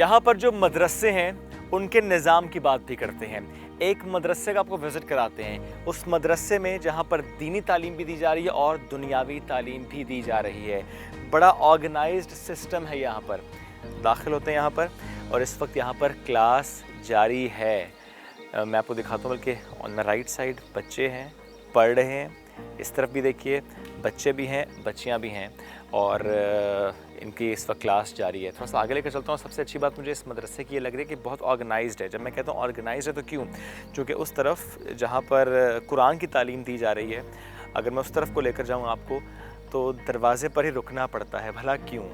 यहाँ पर जो मदरसे हैं उनके निज़ाम की बात भी करते हैं। एक मदरसे का आपको विज़िट कराते हैं, उस मदरसे में जहाँ पर दीनी तालीम भी दी जा रही है और दुनियावी तालीम भी दी जा रही है। बड़ा ऑर्गेनाइज्ड सिस्टम है यहाँ पर। दाखिल होते हैं यहाँ पर और इस वक्त यहाँ पर क्लास जारी है। मैं आपको दिखाता हूँ, बल्कि ऑन माई राइट साइड बच्चे हैं, पढ़ रहे हैं। इस तरफ भी देखिए बच्चे भी हैं, बच्चियाँ भी हैं और इनकी इस वक्त क्लास जारी है। थोड़ा सा आगे लेकर चलता हूँ। सबसे अच्छी बात मुझे इस मदरसे की ये लग रही है कि बहुत ऑर्गेनाइज्ड है। जब मैं कहता हूँ ऑर्गेनाइज्ड है तो क्यों? क्योंकि उस तरफ जहाँ पर कुरान की तालीम दी जा रही है, अगर मैं उस तरफ को लेकर जाऊँ आपको तो दरवाज़े पर ही रुकना पड़ता है। भला क्यों?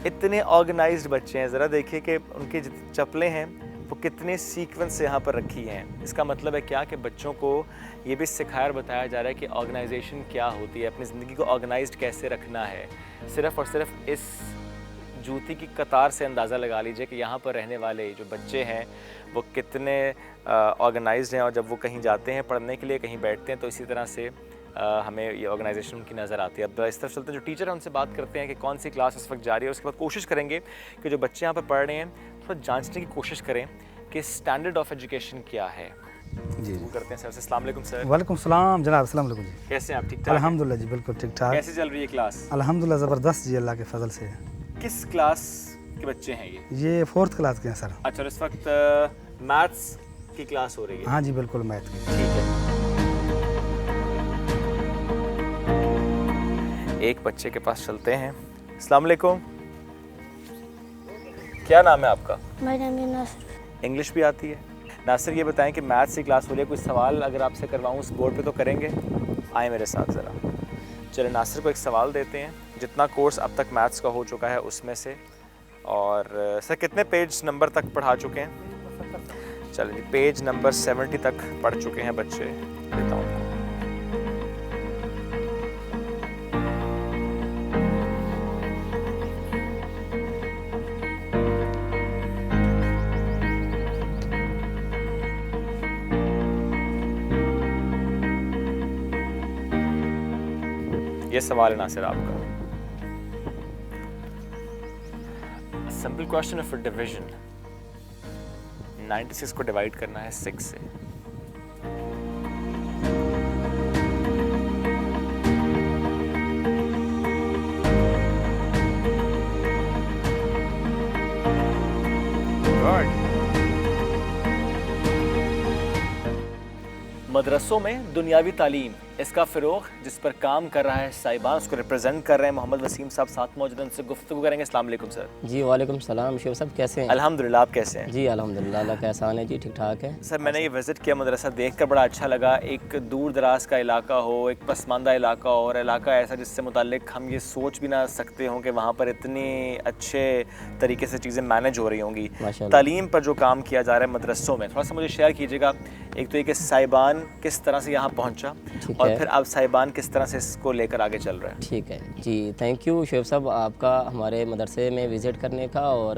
इतने ऑर्गेनाइज्ड बच्चे हैं। ज़रा देखिए कि उनकी चप्पलें हैं वो कितने सीक्वेंस से यहाँ पर रखी हैं। इसका मतलब है क्या कि बच्चों को ये भी सिखाया और बताया जा रहा है कि ऑर्गेनाइजेशन क्या होती है, अपनी ज़िंदगी को ऑर्गेनाइज्ड कैसे रखना है। सिर्फ़ और सिर्फ इस जूती की कतार से अंदाज़ा लगा लीजिए कि यहाँ पर रहने वाले जो बच्चे हैं वो कितने ऑर्गेनाइज्ड हैं और जब वो कहीं जाते हैं पढ़ने के लिए, कहीं बैठते हैं तो इसी तरह से हमें ये ऑर्गेनाइजेशन उनकी नज़र आती है। अब इस तरफ चलते हैं, जो टीचर हैं उनसे बात करते हैं कि कौन सी क्लास इस वक्त जारी है। उसके बाद कोशिश करेंगे कि जो बच्चे यहाँ पर पढ़ रहे हैं थोड़ा जांचने की कोशिश करें कि स्टैंडर्ड ऑफ एजुकेशन क्या है। जी वो करते हैं सर से। अस्सलाम वालेकुम सर। वालेकुम सलाम जनाब। अस्सलाम वालेकुम जी। कैसे हैं आप? ठीक ठाक? अल्हम्दुलिल्लाह जी, बिल्कुल ठीक ठाक। कैसे चल रही है क्लास? अल्हम्दुलिल्लाह ज़बरदस्त जी, अल्लाह के फजल से। किस क्लास के बच्चे हैं ये 4th क्लास के हैं सर। अच्छा, इस वक्त मैथ्स की क्लास हो रही है? हाँ जी बिल्कुल, मैथ की। ठीक है। एक बच्चे के पास चलते हैं। अस्सलाम वालेकुम, क्या नाम है आपका? मेरा नाम है नासिर। इंग्लिश भी आती है? नासिर, ये बताएं कि मैथ्स की क्लास हो रही है, कोई सवाल अगर आपसे करवाऊँ उस बोर्ड पे तो करेंगे? आए मेरे साथ ज़रा। चलिए नासिर को एक सवाल देते हैं, जितना कोर्स अब तक मैथ्स का हो चुका है उसमें से। और सर कितने पेज नंबर तक पढ़ा चुके हैं? चलिए पेज नंबर 70 तक पढ़ चुके हैं बच्चे। देता हूँ। ये सवाल है नासिर आपका। Simple question for division. 96 को डिवाइड करना है 6 से। गुड। मदरसों में दुनियावी तालीम, इसका फ़रोग़ जिस पर काम कर रहा है साहिबान, उसको रिप्रेजेंट कर रहे हैं मोहम्मद वसीम साहब साथ मौजूद हैं, उनसे गुफ्तगू करेंगे। अस्सलाम वालेकुम सर। जी वालेकुम सलाम। शिव साहब कैसे हैं? अल्हम्दुलिल्लाह, आप कैसे हैं? जी अल्हम्दुलिल्लाह, अल्लाह का एहसान है जी, ठीक ठाक है। सर मैंने ये विज़िट किया, मदरसा देखकर बड़ा अच्छा लगा। एक दूर दराज का इलाका हो, एक पसमानदा इलाका हो, और इलाका ऐसा जिससे मुताल्लिक हम ये सोच भी ना सकते हों कि वहाँ पर इतनी अच्छे तरीके से चीज़ें मैनेज हो रही होंगी। तालीम पर जो काम किया जा रहा है मदरसों में, थोड़ा सा मुझे शेयर कीजिएगा। एक तो ये कि साहिबान किस तरह से यहाँ पहुँचा और फिर अब साहिबान किस तरह से इसको लेकर आगे चल रहा है। ठीक है जी, थैंक यू शेफ साहब आपका हमारे मदरसे में विज़िट करने का, और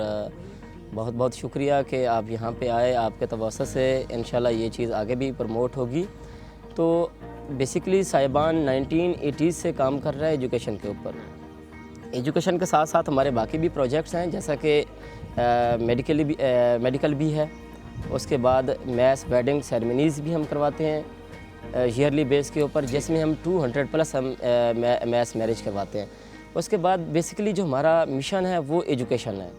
बहुत बहुत शुक्रिया कि आप यहाँ पे आए। आपके तवज्जो से इंशाल्लाह ये चीज़ आगे भी प्रमोट होगी। तो बेसिकली साहिबान 1980s से काम कर रहा है एजुकेशन के ऊपर। एजुकेशन के साथ साथ हमारे बाकी भी प्रोजेक्ट्स हैं, जैसा कि मेडिकल भी है। उसके बाद मैस वेडिंग सेरेमनीज़ भी हम करवाते हैं ईयरली बेस के ऊपर, जिसमें हम 200+ हम मैस मैरिज करवाते हैं। उसके बाद बेसिकली जो हमारा मिशन है वो एजुकेशन है।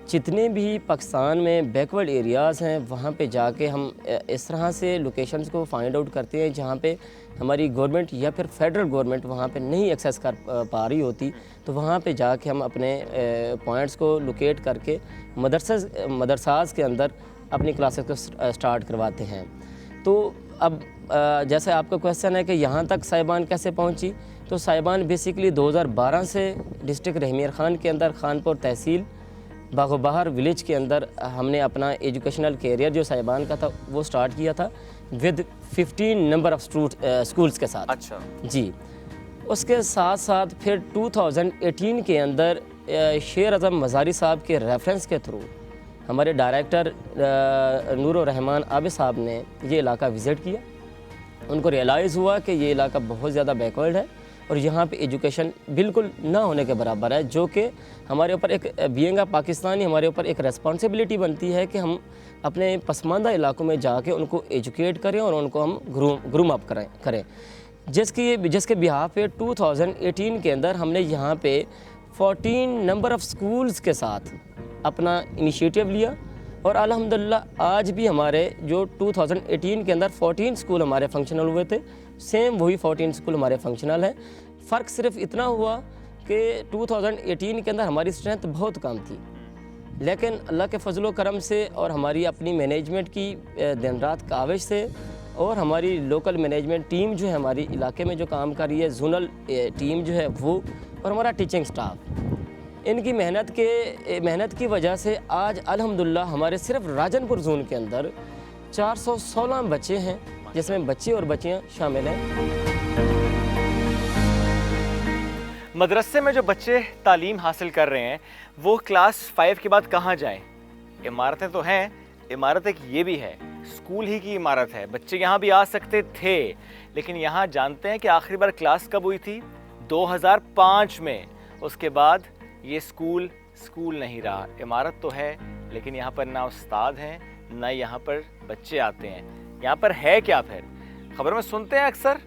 जितने भी पाकिस्तान में बैकवर्ड एरियाज़ हैं वहाँ पे जाके हम इस तरह से लोकेशंस को फाइंड आउट करते हैं जहाँ पे हमारी गवर्नमेंट या फिर फेडरल गवर्नमेंट वहाँ पे नहीं एक्सेस कर पा रही होती, तो वहाँ पे जाके हम अपने पॉइंट्स को लोकेट करके मदरसाज के अंदर अपनी क्लासेस को स्टार्ट करवाते हैं। तो अब जैसे आपका क्वेश्चन है कि यहाँ तक साहिबान कैसे पहुँची, तो साहिबान बेसिकली 2012 से डिस्ट्रिक्ट रहमियर ख़ान के अंदर खानपुर तहसील बागोबहार विलेज के अंदर हमने अपना एजुकेशनल कैरियर जो साहिबान का था वो स्टार्ट किया था विद 15 नंबर ऑफ स्कूल्स के साथ। अच्छा जी। उसके साथ साथ फिर 2018 के अंदर शेर अज़म मज़ारी साहब के रेफरेंस के थ्रू हमारे डायरेक्टर नूर रहमान आबिद साहब ने ये इलाका विज़िट किया। उनको रियलाइज़ हुआ कि ये इलाका बहुत ज़्यादा बैकवर्ड है और यहाँ पे एजुकेशन बिल्कुल ना होने के बराबर है, जो कि हमारे ऊपर एक बीइंग अ पाकिस्तानी हमारे ऊपर एक रेस्पॉन्सिबिलिटी बनती है कि हम अपने पसमानदा इलाकों में जाके उनको एजुकेट करें और उनको हम ग्रूम अप करें जिसके बिहाफ पे 2018 के अंदर हमने यहाँ पे 14 नंबर ऑफ़ स्कूल्स के साथ अपना इनिशिएटिव लिया और अल्हम्दुलिल्लाह आज भी हमारे जो 2018 के अंदर 14 स्कूल हमारे फंक्शनल हुए थे, सेम वही 14 स्कूल हमारे फंक्शनल हैं। फ़र्क सिर्फ इतना हुआ कि 2018 के अंदर हमारी स्ट्रेंथ बहुत कम थी, लेकिन अल्लाह के फजलो करम से और हमारी अपनी मैनेजमेंट की दिन रात काविश से और हमारी लोकल मैनेजमेंट टीम जो है हमारी इलाके में जो काम कर रही है, जोनल टीम जो है वो, और हमारा टीचिंग स्टाफ, इनकी मेहनत की वजह से आज अल्हम्दुलिल्लाह हमारे सिर्फ राजनपुर जोन के अंदर 416 बच्चे हैं, जिसमें बच्चे और बच्चियां शामिल हैं। मदरसे में जो बच्चे तालीम हासिल कर रहे हैं वो क्लास 5 के बाद कहाँ जाएं? इमारतें तो हैं, इमारत एक ये भी है, स्कूल ही की इमारत है, बच्चे यहाँ भी आ सकते थे, लेकिन यहाँ जानते हैं कि आखिरी बार क्लास कब हुई थी? 2005 में। उसके बाद ये स्कूल नहीं रहा। इमारत तो है लेकिन यहाँ पर ना उस्ताद हैं ना यहाँ पर बच्चे आते हैं। यहाँ पर है क्या फिर? खबर में सुनते हैं अक्सर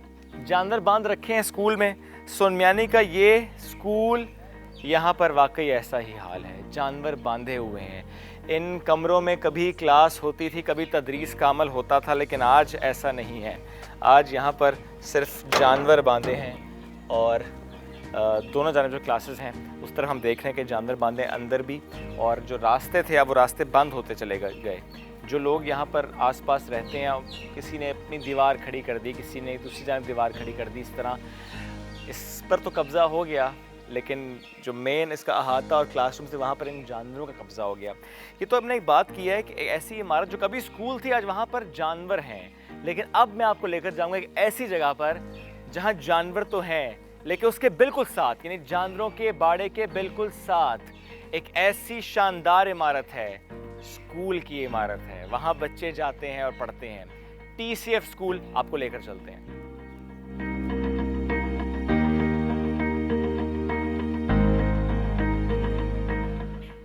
जानवर बांध रखे हैं स्कूल में। सुनमियानी का ये स्कूल, यहाँ पर वाकई ऐसा ही हाल है, जानवर बांधे हुए हैं। इन कमरों में कभी क्लास होती थी, कभी तदरीस का अमल होता था, लेकिन आज ऐसा नहीं है। आज यहाँ पर सिर्फ जानवर बांधे हैं और दोनों जानब जो क्लासेस हैं उस तरफ हम देख रहे हैं कि जानवर बांधे अंदर भी, और जो रास्ते थे अब वो रास्ते बंद होते चले गए। जो लोग यहाँ पर आसपास रहते हैं, किसी ने अपनी दीवार खड़ी कर दी, किसी ने दूसरी जानब दीवार खड़ी कर दी, इस तरह इस पर तो कब्ज़ा हो गया, लेकिन जो मेन इसका अहाता और क्लासरूम से वहाँ पर इन जानवरों का कब्ज़ा हो गया। ये तो हमने एक बात की है कि ऐसी इमारत जो कभी स्कूल थी आज वहाँ पर जानवर हैं, लेकिन अब मैं आपको लेकर जाऊँगा एक ऐसी जगह पर जहाँ जानवर तो हैं लेकिन उसके बिल्कुल साथ, यानी जानवरों के बाड़े के बिल्कुल साथ एक ऐसी शानदार इमारत है, स्कूल की इमारत है। वहाँ बच्चे जाते हैं और पढ़ते हैं। TCF स्कूल आपको लेकर चलते हैं।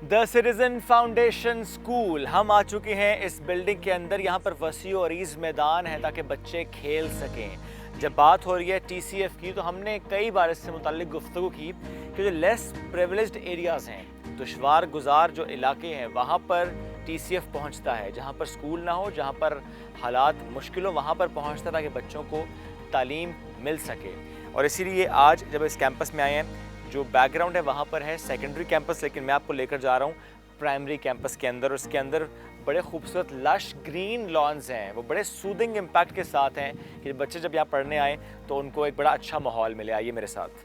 द सिटीजन फाउंडेशन स्कूल, हम आ चुके हैं इस बिल्डिंग के अंदर। यहाँ पर वसी और अरीज मैदान है ताकि बच्चे खेल सकें। जब बात हो रही है TCF की तो हमने कई बार इससे मुताल्लिक गुफ्तगू की कि जो लेस प्रिविलेज्ड एरियाज़ हैं, दुश्वार गुजार जो इलाके हैं, वहाँ पर TCF पहुँचता है। जहाँ पर स्कूल ना हो, जहाँ पर हालात मुश्किल हो, वहाँ पर पहुँचता ताकि बच्चों को तालीम मिल सके। और इसीलिए आज जब इस कैंपस में आए हैं, जो बैकग्राउंड है वहाँ पर है सेकेंडरी कैंपस, लेकिन मैं आपको लेकर जा रहा हूँ प्राइमरी कैंपस के अंदर। उसके अंदर बड़े खूबसूरत लश ग्रीन लॉन्स हैं, वो बड़े सूदिंग इम्पैक्ट के साथ हैं कि बच्चे जब यहाँ पढ़ने आए तो उनको एक बड़ा अच्छा माहौल मिले। आइए मेरे साथ।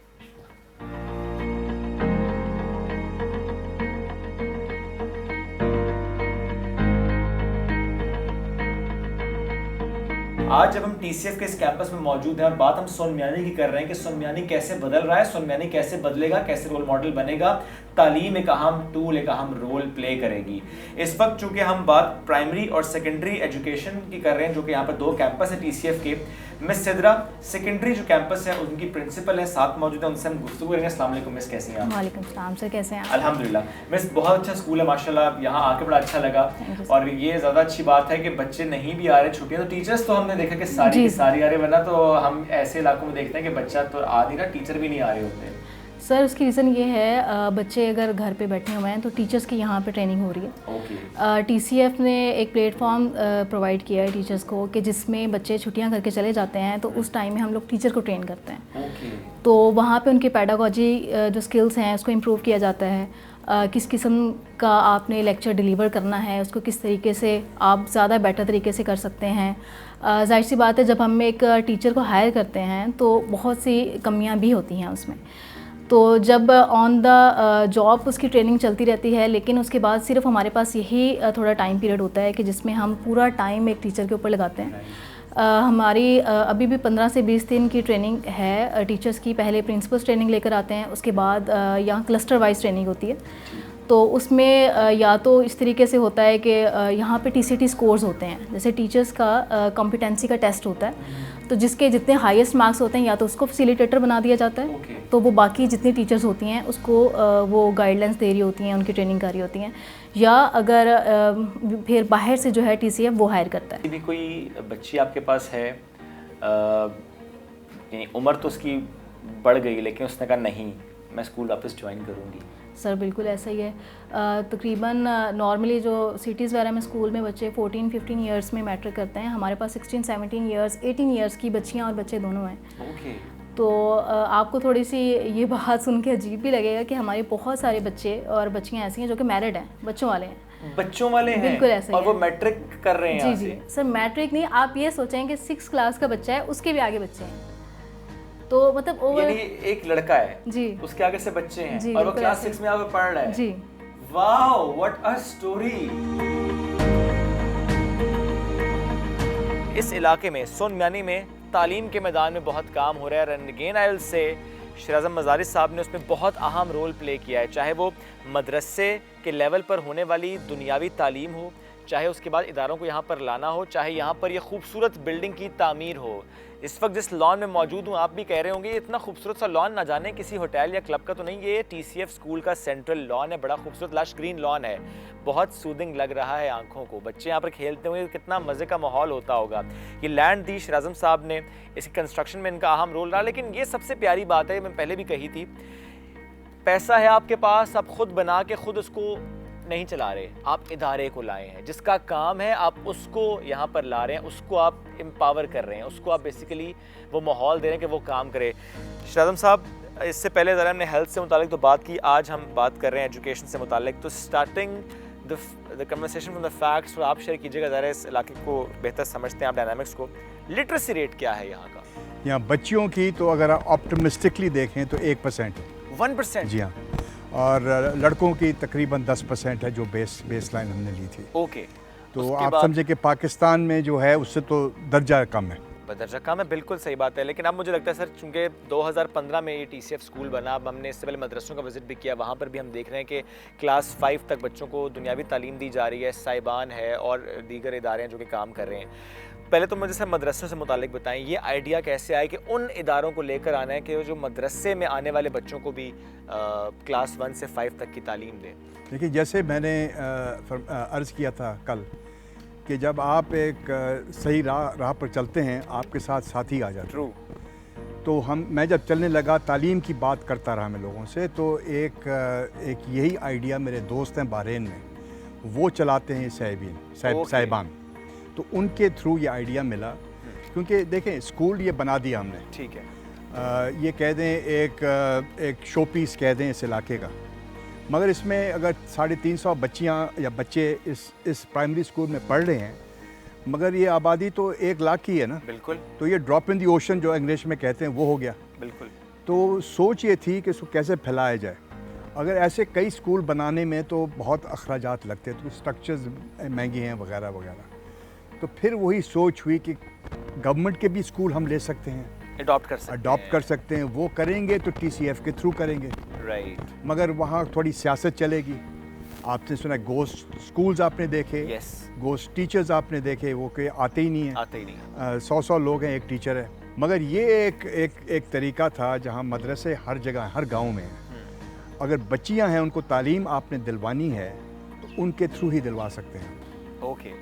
आज जब हम TCF के इस कैंपस में मौजूद हैं और बात हम सुनमियानी की कर रहे हैं कि सुनमियानी कैसे बदल रहा है, सुनमियानी कैसे बदलेगा, कैसे रोल मॉडल बनेगा, तालीम एक अहम टूल, एक अहम रोल प्ले करेगी। इस वक्त चूँकि हम बात प्राइमरी और सेकेंडरी एजुकेशन की कर रहे हैं, जो कि यहाँ पर 2 कैंपस है TCF के। मिस सिद्रा सेकेंडरी जो कैंपस है उनकी प्रिंसिपल है, साथ मौजूद है, उनसे हम गुफ्तगू करेंगे। अस्सलाम वालेकुम मिस, कैसी हैं आप? वालेकुम सलाम सर, कैसे हैं आप? अल्हम्दुलिल्लाह मिस, बहुत अच्छा स्कूल है माशाल्लाह, यहाँ आके बड़ा अच्छा लगा। और ये ज़्यादा अच्छी बात है कि बच्चे नहीं भी आ रहे छुट्टियाँ, तो टीचर्स तो हमने देखा कि सारी की सारी आ रहे, वरना तो हम ऐसे इलाकों में देखते हैं कि बच्चा तो आ नहीं रहा, टीचर भी नहीं आ रहे होते। सर उसकी रीज़न ये है, बच्चे अगर घर पे बैठे हुए हैं तो टीचर्स की यहाँ पे ट्रेनिंग हो रही है। TCF ने एक प्लेटफॉर्म प्रोवाइड किया है टीचर्स को कि जिसमें बच्चे छुट्टियाँ करके चले जाते हैं, तो उस टाइम में हम लोग टीचर को ट्रेन करते हैं। तो वहाँ पे उनके पैडागोजी जो स्किल्स हैं उसको इम्प्रूव किया जाता है। किस किस्म का आपने लेक्चर डिलीवर करना है, उसको किस तरीके से आप ज़्यादा बेटर तरीके से कर सकते हैं। जाहिर सी बात है, जब हम एक टीचर को हायर करते हैं तो बहुत सी कमियाँ भी होती हैं उसमें। तो जब ऑन द जॉब उसकी ट्रेनिंग चलती रहती है, लेकिन उसके बाद सिर्फ हमारे पास यही थोड़ा टाइम पीरियड होता है कि जिसमें हम पूरा टाइम एक टीचर के ऊपर लगाते हैं। हमारी अभी भी 15 से 20 दिन की ट्रेनिंग है टीचर्स की। पहले प्रिंसिपल्स ट्रेनिंग लेकर आते हैं, उसके बाद यहाँ क्लस्टर वाइज ट्रेनिंग होती है। तो उसमें या तो इस तरीके से होता है कि यहाँ पे TCT स्कोर्स होते हैं, जैसे टीचर्स का कॉम्पिटेंसी का टेस्ट होता है, तो जिसके जितने हाईएस्ट मार्क्स होते हैं या तो उसको फैसिलिटेटर बना दिया जाता है, तो वो बाकी जितनी टीचर्स होती हैं उसको वो गाइडलाइंस दे रही होती हैं, उनकी ट्रेनिंग कर रही होती हैं, या अगर फिर बाहर से जो है TCF वो हायर करता है। भी कोई बच्ची आपके पास है, उम्र तो उसकी बढ़ गई लेकिन उसने कहा नहीं मैं स्कूल वापस ज्वाइन करूँगी? सर बिल्कुल ऐसा ही है। तकरीबन नॉर्मली जो सिटीज़ वगैरह में स्कूल में बच्चे 14-15 ईयर्स में मैट्रिक करते हैं, हमारे पास 16-17 ईयर्स 18 ईयर्स की बच्चियां और बच्चे दोनों हैं। ओके। तो आपको थोड़ी सी ये बात सुन के अजीब भी लगेगा कि हमारे बहुत सारे बच्चे और बच्चियां ऐसी हैं जो कि मैरिड हैं, बच्चों वाले हैं। बच्चों वाले हैं? बिल्कुल ऐसे ही और वो है। मैट्रिक कर रहे हैं? जी जी सर, मैट्रिक नहीं, आप ये सोचें कि 6 क्लास का बच्चा है, उसके भी आगे बच्चे हैं, तो मतलब ओवर यानी एक लड़का है जी, उसके आगे से बच्चे हैं जी, और वो बिल्कुल क्लास ऐसे। 6 में आगे पढ़ रहा है। जी। Wow what a story. इस इलाके में सोनम्यानी में तालीम के मैदान में बहुत काम हो रहा है। रनगेन आइल से शराज़म मज़ारिस साहब ने उसमें बहुत अहम रोल प्ले किया है, चाहे वो मदरसे के लेवल पर होने वाली दुनियावी तालीम हो, चाहे उसके बाद इदारों को यहाँ पर लाना हो, चाहे यहाँ पर ये खूबसूरत बिल्डिंग की तामीर हो। इस वक्त जिस लॉन में मौजूद हूँ, आप भी कह रहे होंगे ये इतना खूबसूरत सा लॉन ना जाने किसी होटल या क्लब का तो नहीं, ये TCF स्कूल का सेंट्रल लॉन है। बड़ा खूबसूरत लश ग्रीन लॉन है, बहुत सूदिंग लग रहा है आंखों को। बच्चे यहाँ पर खेलते होंगे, कितना मज़े का माहौल होता होगा। ये लैंड दी शराज़म साहब ने, इसकी कंस्ट्रक्शन में इनका अहम रोल रहा। लेकिन ये सबसे प्यारी बात है, मैं पहले भी कही थी, पैसा है आपके पास, आप खुद बना के खुद उसको नहीं चला रहे, आप इदारे को लाए हैं, जिसका काम है आप उसको यहाँ पर ला रहे हैं, उसको आप एम्पावर कर रहे हैं, उसको आप बेसिकली वो माहौल दे रहे हैं कि वो काम करे। शराज़म साहब, इससे पहले ज़रा हमने हेल्थ से मुतालिक तो बात की, आज हम बात कर रहे हैं एजुकेशन से मुतालिक। तो starting the conversation from the facts, तो आप शेयर कीजिएगा ज़रा, इस इलाके को बेहतर समझते हैं आप, डायनामिक्स को। लिटरेसी रेट क्या है यहाँ का? यहाँ बच्चियों की तो अगर आप ऑप्टिमिस्टिकली देखें तो 1% है। 1%? जी हाँ, और लड़कों की तकरीबन 10% है जो बेस लाइन हमने ली थी। ओके। तो आप समझे कि पाकिस्तान में जो है उससे तो दर्जा कम है। दर्जा कम है, बिल्कुल सही बात है। लेकिन अब मुझे लगता है सर, चूंकि 2015 में ये TCF स्कूल बना, अब हमने इससे पहले मदरसों का विजिट भी किया, वहाँ पर भी हम देख रहे हैं कि क्लास 5 तक बच्चों को दुनियावी तालीम दी जा रही है, साइबान है और दीगर इदारे हैं जो कि काम कर रहे हैं। पहले तो मुझे सर मदरसों से मुतालिक बताएं, ये आइडिया कैसे आया कि उन इदारों को लेकर आना है कि जो मदरसे में आने वाले बच्चों को भी क्लास 1 से 5 तक की तालीम दें? देखिए, जैसे मैंने अर्ज़ किया था कल कि जब आप एक सही राह पर चलते हैं, आपके साथ साथी आ जाते हैं। तो मैं जब चलने लगा, तालीम की बात करता रहा मैं लोगों से, तो एक यही आइडिया मेरे दोस्त हैं बहरीन में, वो चलाते हैं साहिबान, तो उनके थ्रू ये आइडिया मिला। क्योंकि देखें, स्कूल ये बना दिया हमने, ठीक है, ये कह दें एक शो पीस कह दें इस इलाके का, मगर इसमें अगर 350 बच्चियाँ या बच्चे इस प्राइमरी स्कूल में पढ़ रहे हैं, मगर ये आबादी तो 1 लाख की है ना। बिल्कुल। तो ये ड्रॉप इन दी ओशन जो इंग्लिश में कहते हैं वो हो गया। बिल्कुल। तो सोच ये थी कि इसको कैसे फैलाया जाए। अगर ऐसे कई स्कूल बनाने में तो बहुत अखराजात लगते हैं, तो स्ट्रक्चर्स महंगे हैं वगैरह वगैरह। तो फिर वही सोच हुई कि गवर्नमेंट के भी स्कूल हम ले सकते हैं, अडॉप्ट कर सकते हैं। वो करेंगे तो TCF के थ्रू करेंगे, राइट। मगर वहाँ थोड़ी सियासत चलेगी। आपने सुना गोस्ट स्कूल्स आपने देखे, गोस्ट टीचर्स आपने देखे, वो कि आते ही नहीं हैं। 100 लोग हैं, एक टीचर है। मगर ये एक तरीका था जहाँ मदरसे हर जगह, हर गाँव में हैं। अगर बच्चियाँ हैं, उनको तालीम आपने दिलवानी है तो उनके थ्रू ही दिलवा सकते हैं।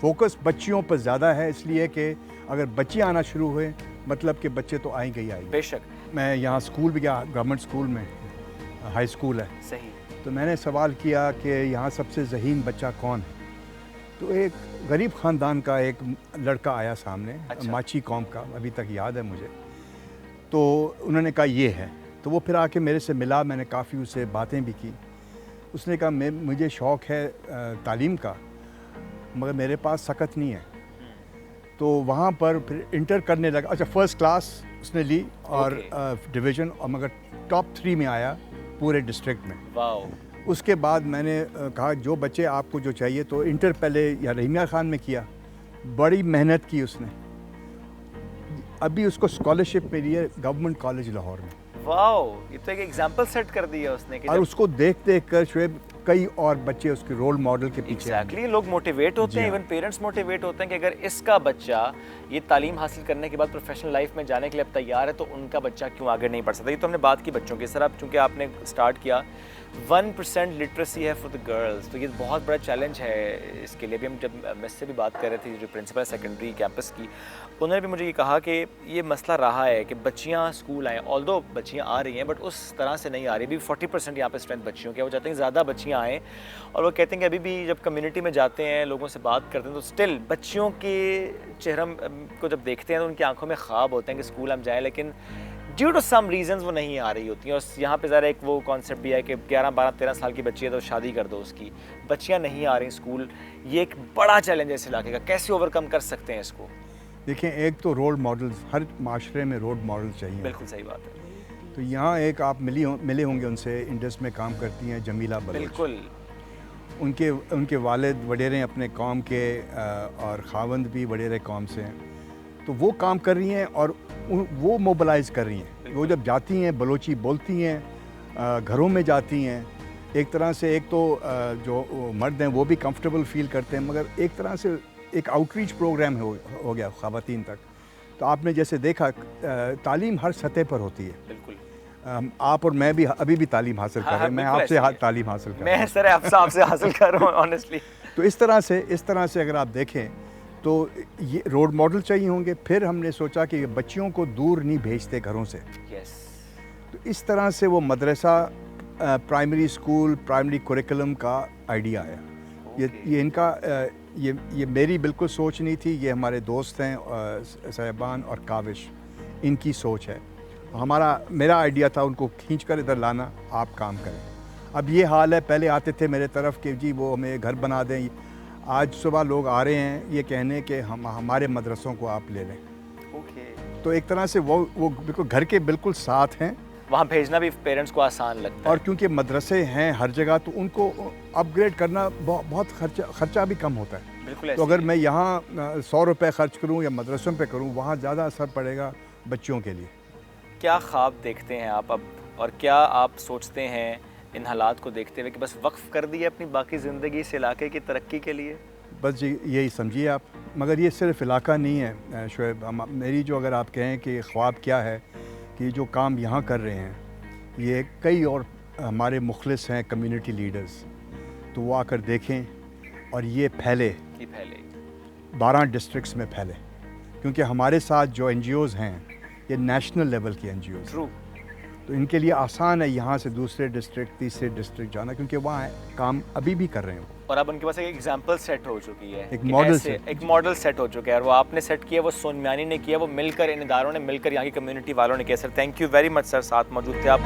फोकस बच्चियों पर ज़्यादा है, इसलिए कि अगर बच्चियाँ आना शुरू हुए, मतलब कि बच्चे तो आएंगे ही आएंगे। बेशक। मैं यहाँ स्कूल भी गया, गवर्नमेंट स्कूल में, हाई स्कूल है। सही। तो मैंने सवाल किया कि यहाँ सबसे ज़हीन बच्चा कौन है, तो एक गरीब ख़ानदान का एक लड़का आया सामने। अच्छा। माची कौम का, अभी तक याद है मुझे। तो उन्होंने कहा ये है, तो वो फिर आके मेरे से मिला, मैंने काफ़ी उससे बातें भी की। उसने कहा मुझे शौक़ है तालीम का, मगर मेरे पास सकत नहीं है। तो वहाँ पर फिर इंटर करने लगा। अच्छा, फर्स्ट क्लास उसने ली और डिवीज़न, और मगर टॉप 3 में आया पूरे डिस्ट्रिक्ट में। वाओ। उसके बाद मैंने कहा जो बच्चे आपको जो चाहिए, तो इंटर पहले या रहीमिया खान में किया, बड़ी मेहनत की उसने। अभी उसको स्कॉलरशिप मिली है गवर्नमेंट कॉलेज लाहौर में। वाओ, ये तो एक एग्जाम्पल सेट कर दिया उसने कि और उसको देख कर शुएब कई और बच्चे उसके रोल मॉडल के पीछे आएंगे। एग्जैक्टली लोग मोटिवेट होते जी हैं, हाँ। इवन पेरेंट्स मोटिवेट होते हैं कि अगर इसका बच्चा ये तालीम हासिल करने के बाद प्रोफेशनल लाइफ में जाने के लिए अब तैयार है तो उनका बच्चा क्यों आगे नहीं बढ़ सकता। ये तो हमने बात की बच्चों की। सर अब चूँकि आपने स्टार्ट किया 1% लिटरेसी है फॉर द गर्ल्स, तो ये बहुत बड़ा चैलेंज है इसके लिए भी। हम जब मिस से भी बात कर रहे थे जो प्रिंसिपल सेकेंडरी कैंपस की, उन्होंने भी मुझे ये कहा कि ये मसला रहा है कि बच्चियाँ स्कूल आएँ, ऑल्दो बच्चियाँ आ रही हैं बट उस तरह से नहीं आ रही। अभी 40% यहाँ पे स्ट्रेंथ बच्चियों की है, वो चाहते हैं ज़्यादा बच्चियाँ आएँ। और वो कहते हैं कि अभी भी जब कम्युनिटी में जाते हैं, लोगों से बात करते हैं, तो स्टिल बच्चियों के चेहरा को जब देखते हैं तो उनकी आंखों में ख्वाब होते हैं कि स्कूल हम जाएँ, लेकिन ड्यू टू सम रीजंस वो नहीं आ रही होती हैं। और यहाँ पे ज़रा एक वो कॉन्सेप्ट भी है कि 11, 12, 13 साल की बच्ची है तो शादी कर दो उसकी। बच्चियाँ नहीं आ रही स्कूल, ये एक बड़ा चैलेंज है इस इलाके का। कैसे ओवरकम कर सकते हैं इसको? देखें, एक तो रोल मॉडल्स, हर माशरे में रोल मॉडल चाहिए। बिल्कुल सही बात है। तो यहाँ एक आप मिले होंगे उनसे, इंडस में काम करती हैं, जमीला बलोच। बिल्कुल। उनके वालिद वडेरे अपने कौम के और खावंद भी वडेरे कौम से हैं, तो वो काम कर रही हैं और वो मोबिलाइज़ कर रही हैं। वो जब जाती हैं, बलोची बोलती हैं, घरों में जाती हैं, एक तरह से एक तो जो मर्द हैं वो भी कंफर्टेबल फील करते हैं, मगर एक तरह से एक आउटरीच प्रोग्राम हो गया ख़वातीन तक। तो आपने जैसे देखा तालीम हर सतह पर होती है। बिल्कुल। आप और मैं भी अभी भी तालीम हासिल कर रहे हैं। मैं बिल्कुल आपसे ऐसे ही है। तालीम हासिल कर रहा मैं सर आपसे हासिल कर रहा हूँ ऑनेस्टली। तो इस तरह से अगर आप देखें तो ये रोल मॉडल चाहिए होंगे। फिर हमने सोचा कि बच्चियों को दूर नहीं भेजते घरों से, यस। तो इस तरह से वो मदरसा, प्राइमरी स्कूल, प्राइमरी कुरिकुलम का आइडिया आया। ये इनका ये मेरी बिल्कुल सोच नहीं थी, ये हमारे दोस्त हैं साहिबान और काविश, इनकी सोच है। मेरा आइडिया था उनको खींच कर इधर लाना, आप काम करें। अब ये हाल है, पहले आते थे मेरे तरफ कि जी वो हमें घर बना दें। आज सुबह लोग आ रहे हैं ये कहने कि हमारे मदरसों को आप ले लें। ओके। तो एक तरह से वो बिल्कुल घर के बिल्कुल साथ हैं। वहाँ भेजना भी पेरेंट्स को आसान लगता है। और क्योंकि मदरसे हैं हर जगह, तो उनको अपग्रेड करना बहुत खर्चा भी कम होता है। बिल्कुल। तो अगर मैं यहाँ 100 रुपये खर्च करूँ या मदरसों पे करूँ, वहाँ ज़्यादा असर पड़ेगा बच्चों के लिए। क्या ख्वाब देखते हैं आप अब, और क्या आप सोचते हैं इन हालात को देखते हुए कि बस वक्फ कर दिए अपनी बाकी ज़िंदगी इस इलाके की तरक्की के लिए? बस जी यही समझिए आप। मगर ये सिर्फ इलाका नहीं है शोएब, मेरी जो अगर आप कहें कि ख्वाब क्या है, कि जो काम यहाँ कर रहे हैं ये कई और हमारे मुखलिस हैं कम्युनिटी लीडर्स, तो वो आकर देखें और ये फैले 12 डिस्ट्रिक्ट्स में फैले। क्योंकि हमारे साथ जो NGOs हैं ये नेशनल लेवल की NGOs, ट्रू। तो इनके लिए आसान है यहाँ से दूसरे डिस्ट्रिक्ट, तीसरे डिस्ट्रिक्ट जाना, क्योंकि वहाँ काम अभी भी कर रहे हैं। और अब उनके पास एक एग्जाम्पल सेट हो चुकी है, एक मॉडल सेट हो चुका है, और वो आपने सेट किया, वो सोनमियानी ने किया, वो मिलकर इन इदारों ने मिलकर यहाँ की कम्युनिटी वालों ने किया। Sir thank you very much sir, साथ मौजूद थे आप।